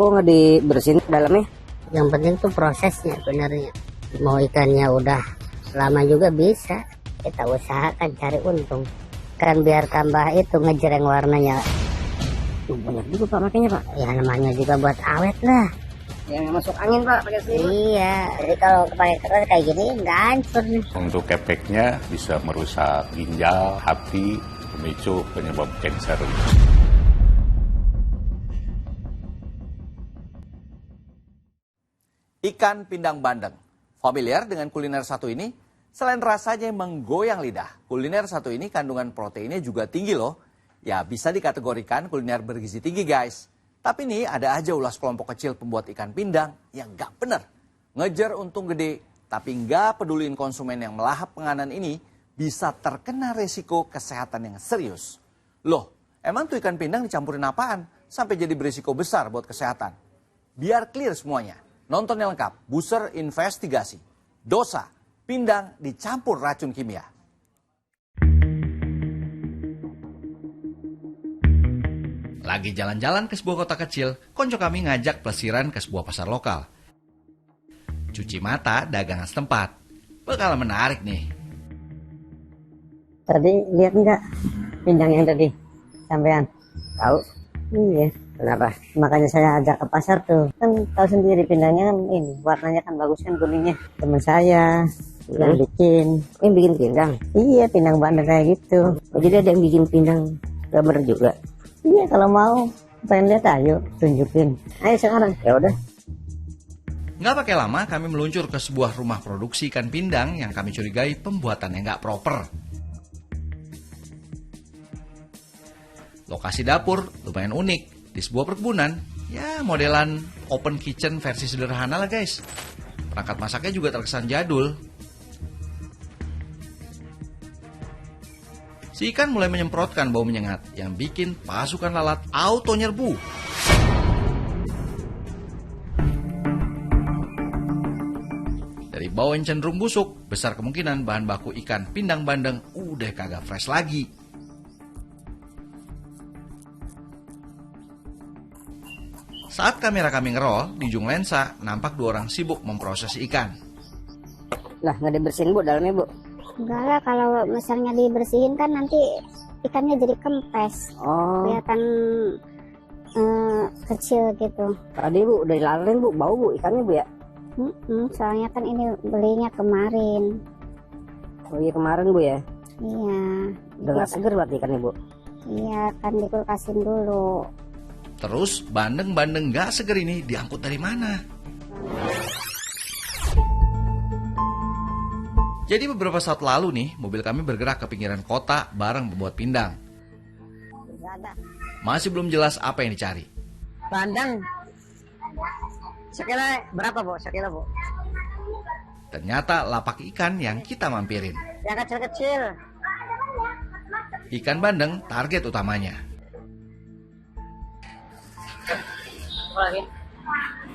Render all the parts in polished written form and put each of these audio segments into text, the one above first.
Kok nggak dibersihin dalamnya? Yang penting tuh prosesnya sebenarnya. Mau ikannya udah lama juga bisa. Kita usahakan cari untung. Kan biar tambah itu ngejreng warnanya. Banyak juga Pak makanya Pak. Ya namanya juga buat awet lah. Yang masuk angin Pak pakai selimut. Iya, jadi kalau pakai keras kayak gini nggak hancur nih. Untuk efeknya bisa merusak ginjal, hati, pemicu penyebab kanker. Ikan pindang bandeng. Familiar dengan kuliner satu ini? Selain rasanya yang menggoyang lidah, kuliner satu ini kandungan proteinnya juga tinggi loh. Ya bisa dikategorikan kuliner bergizi tinggi guys. Tapi nih ada aja ulas kelompok kecil pembuat ikan pindang yang gak bener. Ngejar untung gede, tapi gak peduliin konsumen yang melahap penganan ini bisa terkena resiko kesehatan yang serius. Loh, emang tuh ikan pindang dicampurin apaan sampai jadi berisiko besar buat kesehatan? Biar clear semuanya, nonton yang lengkap, Buser Investigasi. Dosa, pindang dicampur racun kimia. Lagi jalan-jalan ke sebuah kota kecil, konco kami ngajak pelesiran ke sebuah pasar lokal. Cuci mata dagangan setempat. Bakal menarik nih. Tadi lihat nggak pindang yang tadi sampean? Tahu? Iya. Kenapa? Makanya saya ajak ke pasar tuh. Kan tahu sendiri pindangnya kan ini warnanya kan bagus kan kuningnya. Teman saya yang bikin. Ini bikin pindang. Iya, pindang bandeng kayak gitu. Oh, jadi ada yang bikin pindang gambar juga. Iya, kalau mau pengen lihat ayo tunjukin. Ayo sekarang. Ya udah. Nggak pakai lama kami meluncur ke sebuah rumah produksi ikan pindang yang kami curigai pembuatannya nggak proper. Lokasi dapur lumayan unik. Di sebuah perkebunan, ya modelan open kitchen versi sederhana lah guys. Perangkat masaknya juga terkesan jadul. Si ikan mulai menyemprotkan bau menyengat yang bikin pasukan lalat auto nyerbu. Dari bau yang cenderung busuk, besar kemungkinan bahan baku ikan pindang bandeng udah kagak fresh lagi. Saat kamera kami ngerol, di ujung lensa nampak dua orang sibuk memproses ikan. Lah nggak dibersihin Bu dalamnya Bu? Enggak lah, kalau misalnya dibersihin kan nanti ikannya jadi kempes. Oh. Kelihatan kecil gitu. Tadi Bu udah dilalin Bu, bau Bu ikannya Bu ya? Soalnya kan ini belinya kemarin. Oh iya kemarin Bu ya? Iya. Udah nggak seger berarti ikannya Bu? Iya, kan dikulkasin dulu. Terus bandeng-bandeng gak seger ini diangkut dari mana? Jadi beberapa saat lalu nih, mobil kami bergerak ke pinggiran kota bareng pembuat pindang. Masih belum jelas apa yang dicari. Bandeng. Sekilo berapa Bu? Sekilo Bu? Ternyata lapak ikan yang kita mampirin. Yang kecil-kecil. Ikan bandeng target utamanya.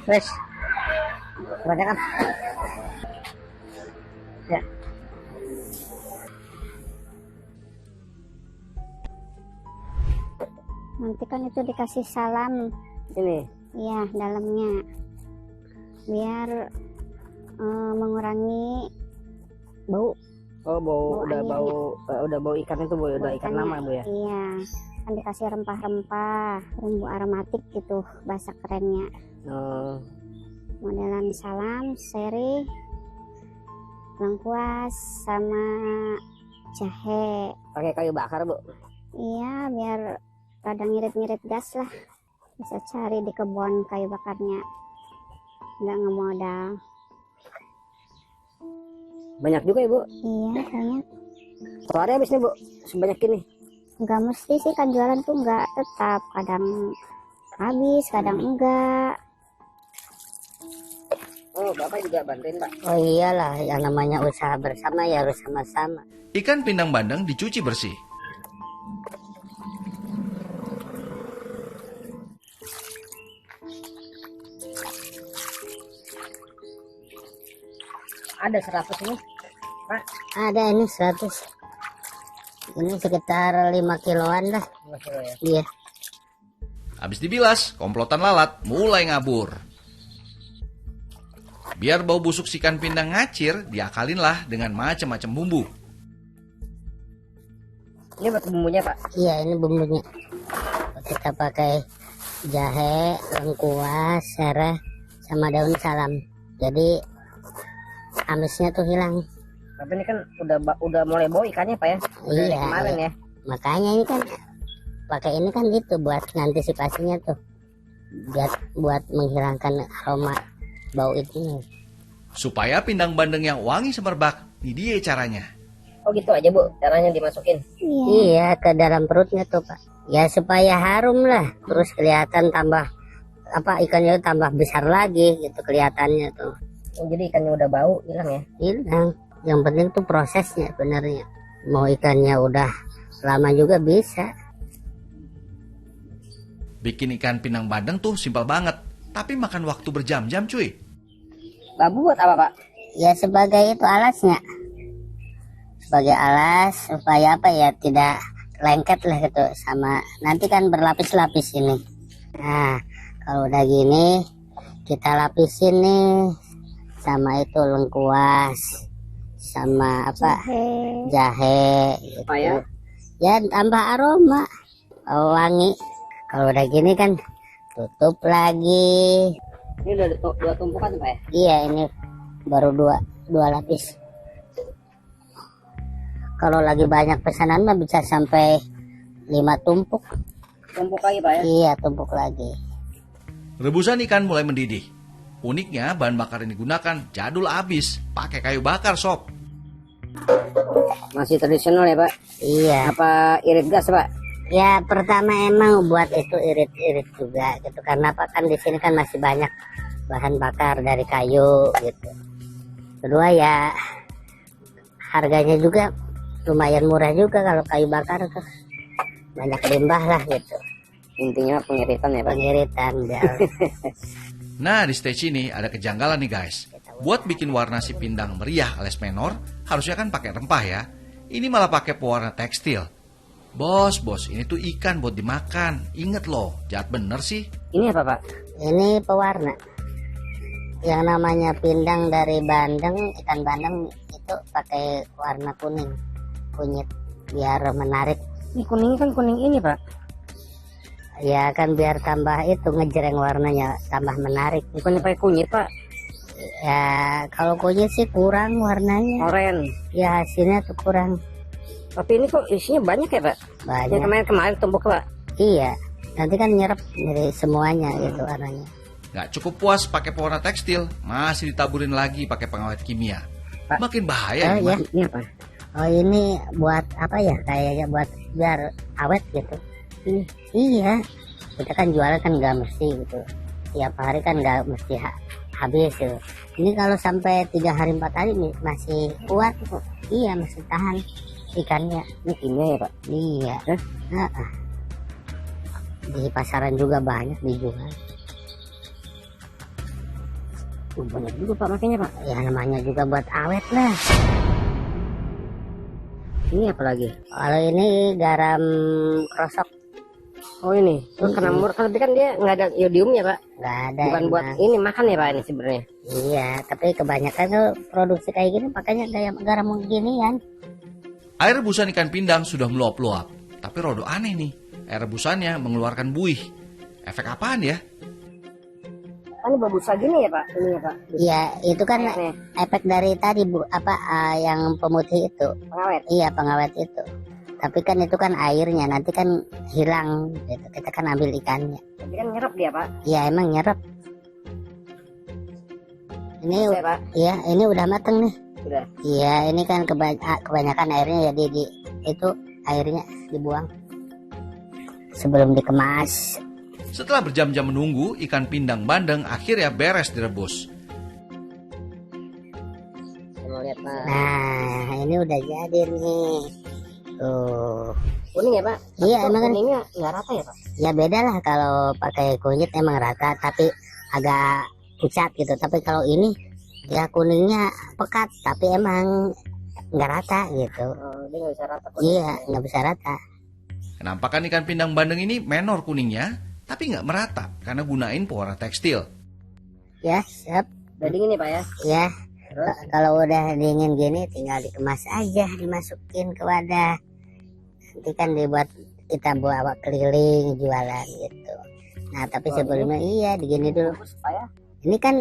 Fresh. Banyak kan? Ya. Nanti kan itu dikasih salam. Ini. Iya, dalamnya. Biar mengurangi bau. Oh bau, udah angin. udah bau ikan itu Bu, udah ikan lama Bu ya? Iya, kan dikasih rempah-rempah, bumbu aromatik gitu bahasa kerennya. Oh. Modelan salam, seri, lengkuas, sama jahe. Pakai kayu bakar Bu? Iya, biar rada ngirit-ngirit gas lah. Bisa cari di kebun kayu bakarnya. Nggak ngemodal. Banyak juga ya Bu? Iya, banyak. Sehari habis nih Bu, sebanyak ini? Nggak mesti sih, kan jualan tuh nggak tetap. Kadang habis, kadang enggak. Oh Bapak juga bantuin Pak? Oh iyalah, yang namanya usaha bersama ya harus sama-sama. Ikan pindang bandeng dicuci bersih. Ada 100 ini Pak? Ada ini 100. Ini sekitar 5 kiloan lah. Masih ya? Iya. Habis dibilas, komplotan lalat mulai ngabur. Biar bau busuk si ikan pindang ngacir, diakalinlah dengan macam-macam bumbu. Ini buat bumbunya Pak. Iya, ini bumbunya. Kita pakai jahe, lengkuas, serai, sama daun salam. Jadi amisnya tuh hilang. Tapi ini kan udah mulai bau ikannya Pak ya. Udah dari Iya, kemarin iya. ya. Makanya ini kan pakai ini kan gitu buat antisipasinya tuh. Buat menghilangkan aroma bau itu. Supaya pindang bandeng yang wangi semerbak, ini dia caranya. Oh gitu aja Bu, caranya dimasukin. Iya, ke dalam perutnya tuh Pak. Ya supaya harum lah. Terus kelihatan tambah ikannya tambah besar lagi gitu kelihatannya tuh. Oh, jadi ikannya udah bau hilang ya. Hilang. Yang penting tuh prosesnya benernya. Mau ikannya udah lama juga bisa. Bikin ikan pindang bandeng tuh simpel banget, tapi makan waktu berjam-jam cuy. Babu buat apa Pak? Ya sebagai itu alasnya. Sebagai alas supaya tidak lengket lah gitu sama nanti kan berlapis-lapis ini. Nah kalau udah gini kita lapisin nih sama itu lengkuas sama jahe gitu. Supaya Ya tambah aroma wangi. Kalau udah gini kan tutup lagi. ini udah dua tumpukan Pak ya. Iya ini baru dua lapis. Kalau lagi banyak pesanan mah bisa sampai 5 tumpuk. Tumpuk lagi Pak ya. Iya tumpuk lagi. Rebusan ikan mulai mendidih. Uniknya bahan bakar yang digunakan jadul abis, pakai kayu bakar sob. Masih tradisional ya Pak. Iya. Apa irit gas Pak? Ya pertama emang buat itu irit-irit juga gitu karena kan di sini kan masih banyak bahan bakar dari kayu gitu. Kedua ya harganya juga lumayan murah juga kalau kayu bakar tuh. Banyak limbah lah gitu. Intinya pengiritan ya Pak. Pengiritan ya. Nah di stage ini ada kejanggalan nih guys. Buat bikin warna si pindang meriah alias menor, harusnya kan pakai rempah ya. Ini malah pakai pewarna tekstil. Bos, ini tuh ikan buat dimakan. Ingat loh, jahat bener sih. Ini apa Pak? Ini pewarna. Yang namanya pindang dari bandeng, ikan bandeng itu pakai warna kuning. Kunyit biar menarik. Ini kuning kan kuning ini Pak. Ya kan biar tambah itu ngejreng warnanya, tambah menarik. Bukannya pakai kunyit Pak. Ya kalau kunyit sih kurang warnanya. Oren. Ya hasilnya tuh kurang Tapi ini kok isinya banyak ya Pak? Yang banyak. kemarin tumpuk Pak. Iya. Nanti kan nyerap dari semuanya gitu warnanya. Gak cukup puas pakai pewarna tekstil, masih ditaburin lagi pakai pengawet kimia. Pak. Makin bahaya Oh nih, ya. Mak. Ini apa? Oh ini buat apa ya? Kayaknya buat biar awet gitu. Iya. Kita kan jualan kan nggak mesti gitu. Tiap hari kan nggak mesti habis gitu. Ini kalau sampai 3 hari 4 hari masih kuat kok. Iya masih tahan ikannya. Ini kimia ya Pak? Iya. Di pasaran juga banyak dijual. Banyak juga Pak makanya Pak. Ya namanya juga buat awet lah. Ini apa lagi? Kalau ini garam krosok Oh ini. Oh, kenamur. Tapi kan dia nggak ada iodiumnya Pak. nggak ada. Bukan buat emang. ini makan ya Pak ini sebenarnya. Iya, tapi kebanyakan tuh produksi kayak gini pakainya garam ginian. Air rebusan ikan pindang sudah meluap-luap. Tapi rodo aneh nih, air rebusannya mengeluarkan buih. Efek apaan ya? Kan ini bagus gini ya Pak? Ini ya Pak. Iya, itu kan Nih, efek dari tadi yang pemutih itu. pengawet. Iya, pengawet itu. Tapi kan itu kan airnya nanti kan hilang gitu. Kita kan ambil ikannya. Tapi kan nyerap dia Pak. Iya, emang nyerap. Ini Saya Pak. iya, ini udah mateng nih. Sudah. Iya, ini kan kebanyakan airnya jadi itu airnya dibuang sebelum dikemas. Setelah berjam-jam menunggu, ikan pindang bandeng akhirnya beres direbus. Saya mau lihat Pak. Nah, ini udah jadi nih. Tuh. Kuning ya Pak? Iya, Kok emang kan kuningnya nggak rata ya Pak? ya beda lah kalau pakai kunyit emang rata tapi agak pucat gitu. Tapi kalau ini ya kuningnya pekat tapi emang nggak rata gitu. Oh, dia nggak bisa rata. Iya, nggak bisa rata. Penampakan ikan pindang bandeng ini menor kuningnya, tapi nggak merata karena gunain pewarna tekstil. Ya, siap. Udah dingin nih Pak ya. Ya. Terus Kalau udah dingin gini tinggal dikemas aja, dimasukin ke wadah. Nanti kan kita bawa keliling jualan gitu. Nah, tapi sebelumnya iya digini dulu. supaya Ini kan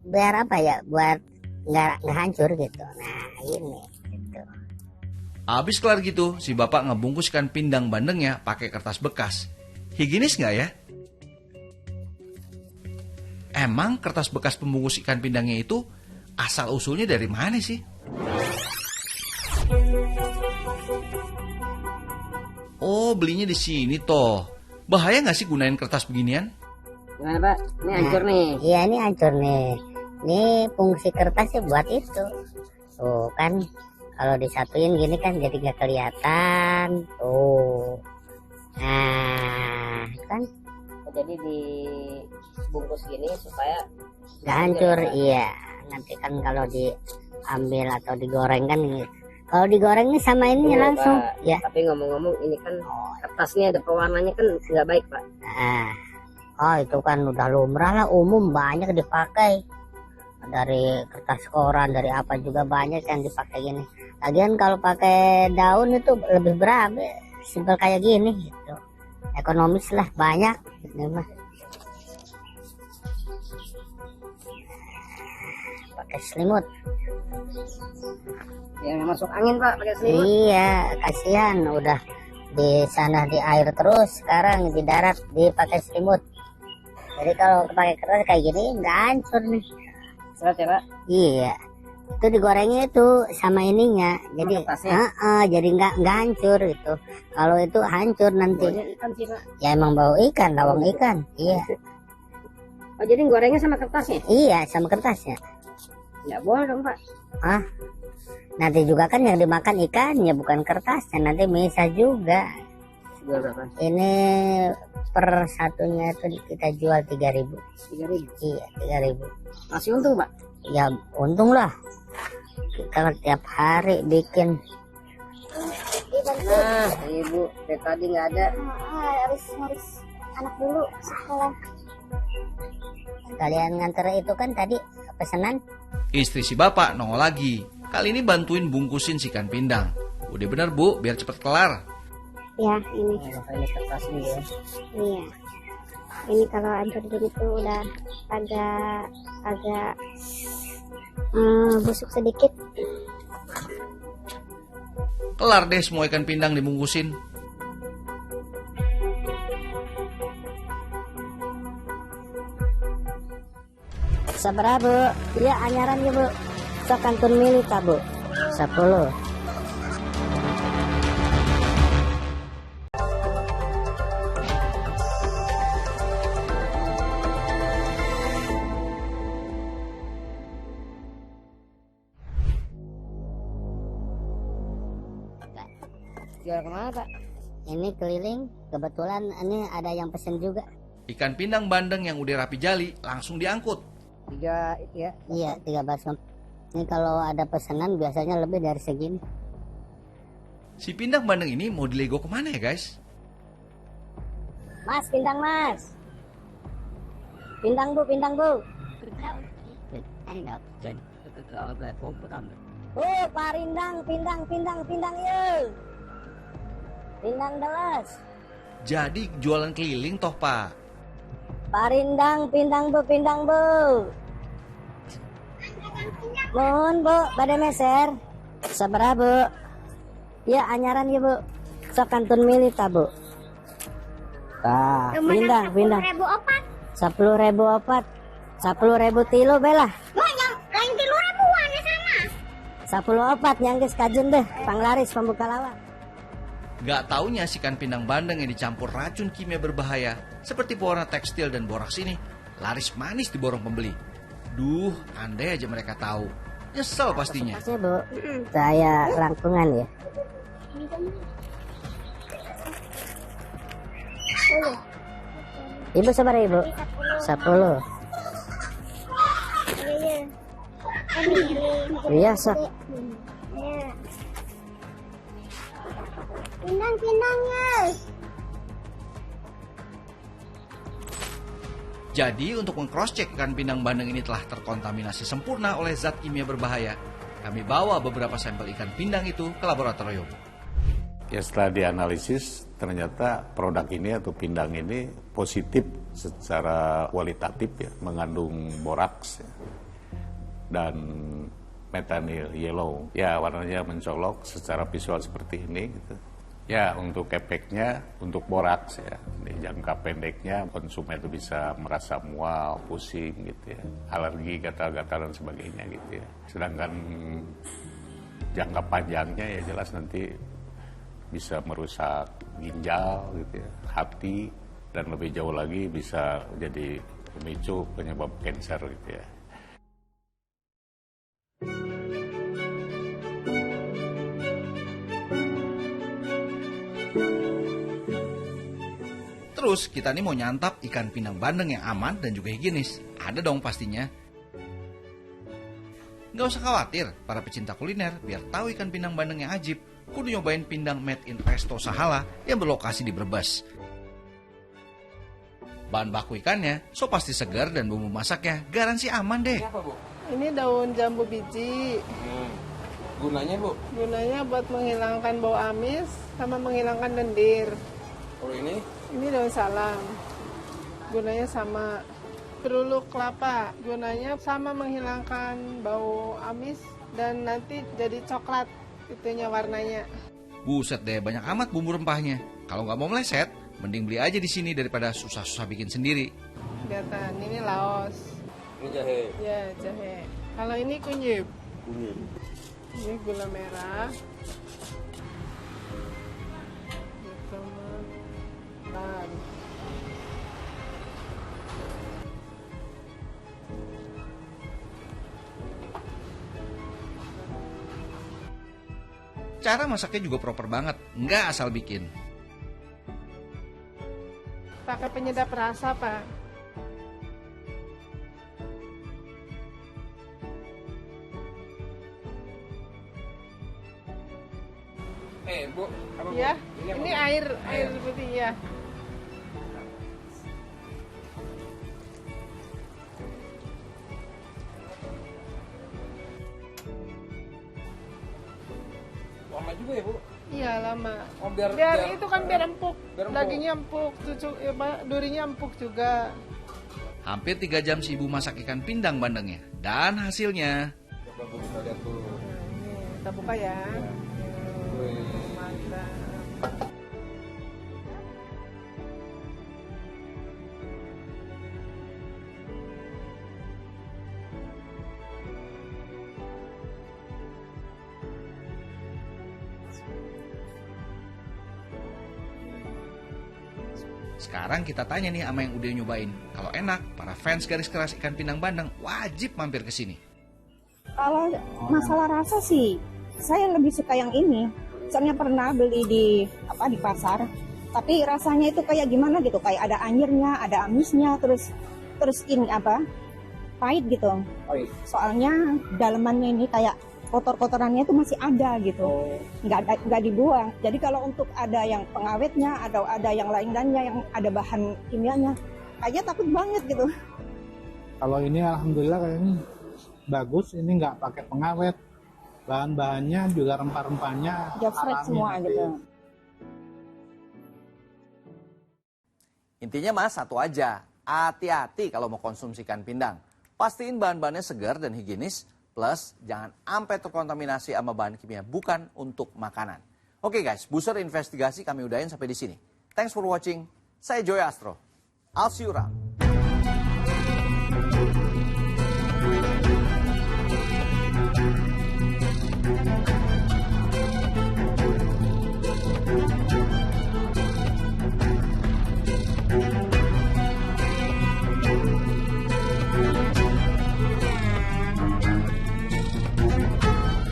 biar apa ya? Buat nggak hancur gitu. Nah, ini gitu. Abis kelar gitu, si bapak ngebungkus ikan pindang bandengnya pakai kertas bekas. Higienis nggak ya? Emang kertas bekas pembungkus ikan pindangnya itu asal usulnya dari mana sih? Oh, belinya di sini toh. Bahaya nggak sih gunain kertas beginian? gimana Pak? Ini hancur nih. Iya, ini hancur nih. Ini fungsi kertasnya buat itu. Tuh kan, kalau disatuin gini kan jadi nggak kelihatan. Tuh. Nah, kan Jadi dibungkus gini supaya nggak hancur. Iya. Nanti kan kalau diambil atau digoreng kan, kalau digoreng ini sama ini Iya, langsung. Pak. Ya. Tapi ngomong-ngomong ini kan kertasnya ada pewarnanya kan nggak baik Pak. Nah, oh itu kan udah lumrah lah, umum banyak dipakai. Dari kertas koran, dari apa juga banyak yang dipakai gini. Lagian kalau pakai daun itu lebih berat, simpel kayak gini gitu. Ekonomis lah, banyak. Ini mah. Pakai selimut. Ya nggak masuk angin Pak pakai selimut. Iya, kasihan udah di sana di air terus, sekarang di darat dipakai selimut. Jadi kalau pakai kertas kayak gini nggak hancur nih. Serat ya Pak. Iya, itu digorengnya itu sama ininya, jadi kertasnya? jadi nggak hancur gitu. Kalau itu hancur nanti. Baunya ikan sih Pak. Ya emang bau ikan, lawang ikan. Iya, Oh jadi gorengnya sama kertasnya? iya sama kertasnya. Nggak boleh dong Pak. Nanti juga kan yang dimakan ikannya bukan kertasnya, nanti misah juga. Jual berapa? Ini per satunya itu kita jual 3.000. 3.000. Iya, 3.000. Masih untung Pak. Ya untung lah. Kita tiap hari bikin. Nah Ibu dari tadi nggak ada. Harus anak dulu sekolah. Kalian nganter itu kan tadi pesanan. Istri si bapak nongol lagi. Kali ini bantuin bungkusin si ikan pindang. Udah bener Bu, biar cepet kelar. Ya ini. Ini kertasnya ya. Iya. Ini kalau hancur gini tuh udah agak busuk sedikit. Kelar deh semua ikan pindang dibungkusin. Sabra Bu? Iya anyaran ya Bu. Sakantun milita Bu. 10. Jual kemana Pak? Ini keliling, kebetulan ini ada yang pesen juga. Ikan pindang bandeng yang udah rapi jali langsung diangkut. 3 itu ya. Iya, 13. Ini kalau ada pesanan biasanya lebih dari segini. Si pindang bandeng ini mau dilego kemana ya guys? Mas, pindang Mas. Pindang Bu. Oh, parindang, pindang yuk. Pindang delas. Jadi jualan keliling toh Pak. Parindang, pindang Bu. Mohon Bu, pada meser. Sabra Bu. Ya, anyaran ya Bu. Sakantun milita Bu. Tah, pindang. 10.000 opat. 10.000 tilo belah. Lain 3.000-an ya sana. 10 opat yang geus kajun deh, panglaris pembuka lawang. Gak taunya si ikan pindang bandeng yang dicampur racun kimia berbahaya seperti pewarna tekstil dan boraks ini laris manis di borong pembeli. Duh, andai aja mereka tahu. Nyesel pastinya. Makasih Bu. Saya langkungan ya. Ibu sabar Ibu. 10. Iya sok. Pindang-pindangnya. Jadi untuk meng-cross-check ikan pindang bandeng ini telah terkontaminasi sempurna oleh zat kimia berbahaya, kami bawa beberapa sampel ikan pindang itu ke laboratorium. Ya setelah dianalisis ternyata produk ini atau pindang ini positif secara kualitatif ya, mengandung boraks ya, dan methanol yellow. Ya warnanya mencolok secara visual seperti ini gitu. Ya untuk efeknya untuk boraks ya, di jangka pendeknya konsumen itu bisa merasa mual, pusing gitu ya, alergi, gatal-gatal dan sebagainya gitu ya. Sedangkan jangka panjangnya ya jelas nanti bisa merusak ginjal gitu ya, hati, dan lebih jauh lagi bisa jadi pemicu penyebab kanker gitu ya. Terus kita nih mau nyantap ikan pindang bandeng yang aman dan juga higienis. Ada dong pastinya. Nggak usah khawatir, para pecinta kuliner biar tahu ikan pindang bandeng yang ajib, kudu nyobain pindang made in Resto Sahala yang berlokasi di Brebes. Bahan baku ikannya, so pasti segar dan bumbu masaknya garansi aman deh. Apa, Bu? Ini daun jambu biji. Gunanya, Bu? Gunanya buat menghilangkan bau amis sama menghilangkan lendir. Kalau ini? Ini daun salam. Gunanya sama. Perulu kelapa. Gunanya sama menghilangkan bau amis dan nanti jadi coklat itunya warnanya. Buset deh, banyak amat bumbu rempahnya. Kalau nggak mau meleset, mending beli aja di sini daripada susah-susah bikin sendiri. Kelihatan, ini laos. Ini jahe. Ya, jahe. Kalau ini kunyit. Kunyit. Ini gula merah. Kemudian Cara masaknya juga proper banget, nggak asal bikin. pakai penyedap rasa, Pak. Bu, apa, Bu? Ya, apa, ini Bu? air putih ya. Lama juga ya, Bu? Iya lama. Oh, biar itu kan biar empuk. Biar empuk. Dagingnya empuk, durinya empuk juga. Hampir 3 jam si ibu masak ikan pindang bandengnya. Dan hasilnya... Coba Bu bisa lihat tuh. Ini kita buka ya. Mantap. Sekarang kita tanya nih sama yang udah nyobain. Kalau enak, para fans garis keras ikan pindang bandeng wajib mampir ke sini. Kalau masalah rasa sih, saya lebih suka yang ini. Soalnya pernah beli di pasar, tapi rasanya itu kayak gimana gitu, kayak ada anyirnya, ada amisnya, terus ini pahit gitu. Soalnya dalamannya ini kayak kotor-kotorannya itu masih ada gitu, nggak dibuang. Jadi kalau untuk ada yang pengawetnya, ada yang lain-lainnya yang ada bahan kimianya, kayaknya takut banget gitu. Kalau ini alhamdulillah kayaknya bagus, ini nggak pakai pengawet, bahan-bahannya juga rempah-rempahnya Udah fresh semua gitu. Intinya mas, satu aja, hati-hati kalau mau konsumsi ikan pindang. Pastiin bahan-bahannya segar dan higienis, plus jangan sampai terkontaminasi sama bahan kimia, bukan untuk makanan. Oke guys, Buser investigasi kami udahin sampai di sini. Thanks for watching. Saya Joy Astro. I'll see you around.